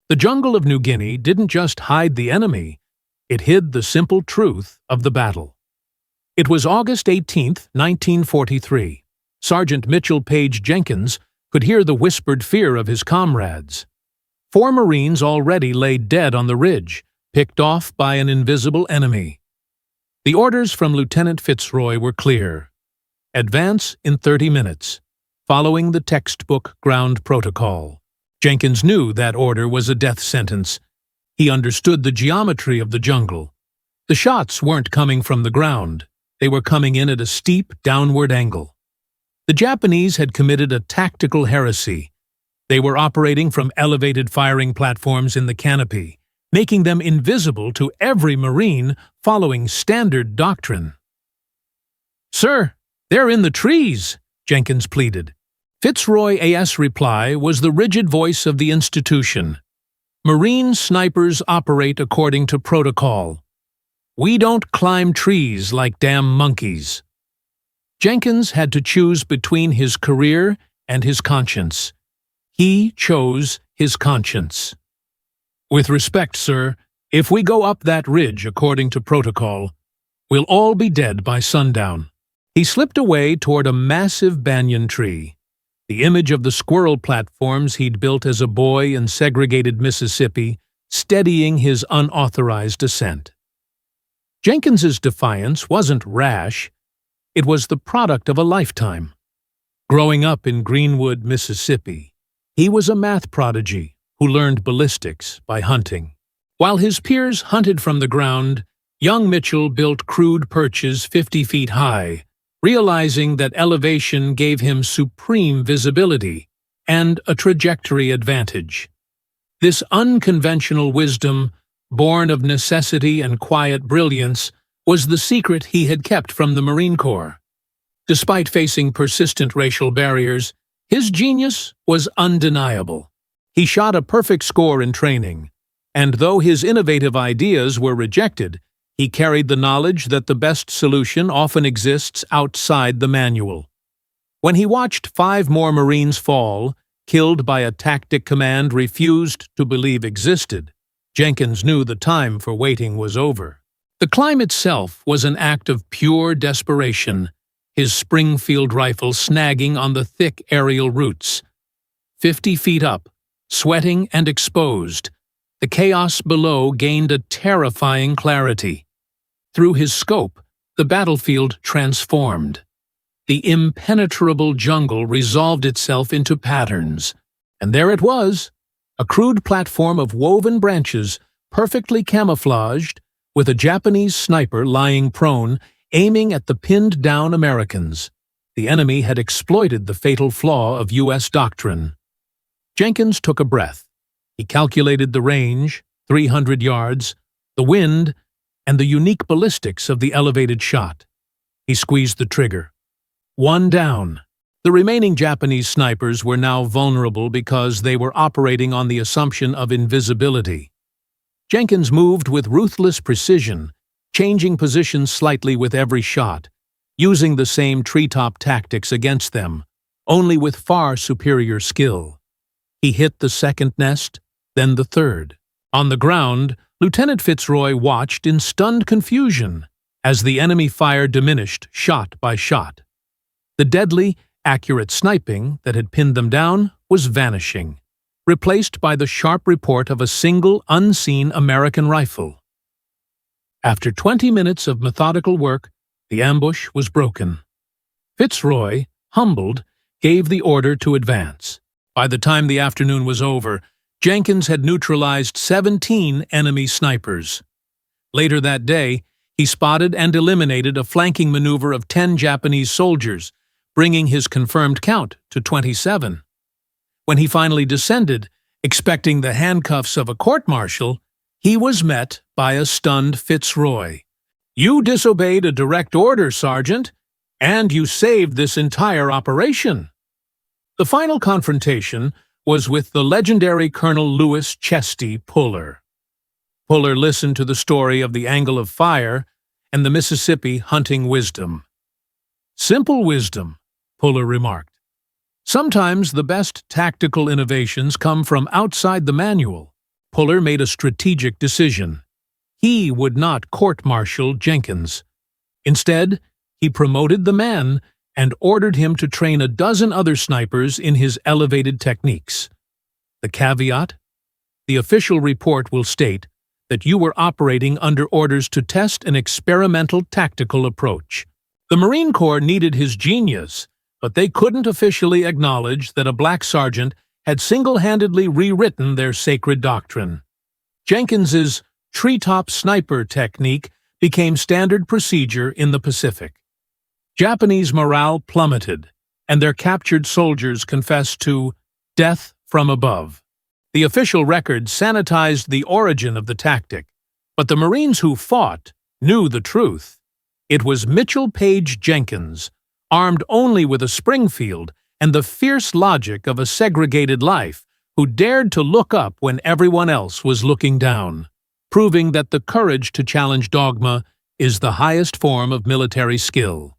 The jungle of New Guinea didn't just hide the enemy, it hid the simple truth of the battle. It was August 18, 1943. Sergeant Mitchell Paige Jenkins could hear the whispered fear of his comrades. 4 Marines already lay dead on the ridge, picked off by an invisible enemy. The orders from Lieutenant Fitzroy were clear. Advance in 30 minutes, following the textbook ground protocol. Jenkins knew that order was a death sentence. He understood the geometry of the jungle. The shots weren't coming from the ground. They were coming in at a steep, downward angle. The Japanese had committed a tactical heresy. They were operating from elevated firing platforms in the canopy, making them invisible to every Marine following standard doctrine. "Sir, they're in the trees," Jenkins pleaded. Fitzroy A.S.'s reply was the rigid voice of the institution. "Marine snipers operate according to protocol. We don't climb trees like damn monkeys." Jenkins had to choose between his career and his conscience. He chose his conscience. "With respect, sir, if we go up that ridge according to protocol, we'll all be dead by sundown." He slipped away toward a massive banyan tree, the image of the squirrel platforms he'd built as a boy in segregated Mississippi, steadying his unauthorized ascent. Jenkins's defiance wasn't rash. It was the product of a lifetime. Growing up in Greenwood, Mississippi, he was a math prodigy who learned ballistics by hunting. While his peers hunted from the ground, young Mitchell built crude perches 50 feet high, realizing that elevation gave him supreme visibility and a trajectory advantage. This unconventional wisdom, born of necessity and quiet brilliance, was the secret he had kept from the Marine Corps. Despite facing persistent racial barriers, his genius was undeniable. He shot a perfect score in training, and though his innovative ideas were rejected, he carried the knowledge that the best solution often exists outside the manual. When he watched 5 more Marines fall, killed by a tactic command refused to believe existed, Jenkins knew the time for waiting was over. The climb itself was an act of pure desperation, his Springfield rifle snagging on the thick aerial roots. 50 feet up, sweating and exposed, the chaos below gained a terrifying clarity. Through his scope, the battlefield transformed. The impenetrable jungle resolved itself into patterns. And there it was, a crude platform of woven branches, perfectly camouflaged, with a Japanese sniper lying prone, aiming at the pinned-down Americans. The enemy had exploited the fatal flaw of U.S. doctrine. Jenkins took a breath. He calculated the range, 300 yards, the wind, and the unique ballistics of the elevated shot. He squeezed the trigger. 1 down. The remaining Japanese snipers were now vulnerable because they were operating on the assumption of invisibility. Jenkins moved with ruthless precision, changing positions slightly with every shot, using the same treetop tactics against them, only with far superior skill. He hit the second nest, then the third. On the ground, Lieutenant Fitzroy watched in stunned confusion as the enemy fire diminished shot by shot. The deadly, accurate sniping that had pinned them down was vanishing, replaced by the sharp report of a single, unseen American rifle. After 20 minutes of methodical work, the ambush was broken. Fitzroy, humbled, gave the order to advance. By the time the afternoon was over, Jenkins had neutralized 17 enemy snipers. Later that day, he spotted and eliminated a flanking maneuver of 10 Japanese soldiers, bringing his confirmed count to 27. When he finally descended, expecting the handcuffs of a court-martial, he was met by a stunned Fitzroy. "You disobeyed a direct order, Sergeant, and you saved this entire operation." The final confrontation was with the legendary Colonel Louis Chesty Puller. Puller listened to the story of the angle of fire and the Mississippi hunting wisdom. "Simple wisdom," Puller remarked. "Sometimes the best tactical innovations come from outside the manual. Puller made a strategic decision. He would not court-martial Jenkins. Instead, he promoted the man and ordered him to train a dozen other snipers in his elevated techniques. The caveat? The official report will state that you were operating under orders to test an experimental tactical approach. The Marine Corps needed his genius, but they couldn't officially acknowledge that a black sergeant had single-handedly rewritten their sacred doctrine. Jenkins's Treetop sniper technique became standard procedure in the Pacific. Japanese morale plummeted, and their captured soldiers confessed to death from above. The official record sanitized the origin of the tactic, but the Marines who fought knew the truth. It was Mitchell Paige Jenkins, armed only with a Springfield and the fierce logic of a segregated life, who dared to look up when everyone else was looking down, proving that the courage to challenge dogma is the highest form of military skill.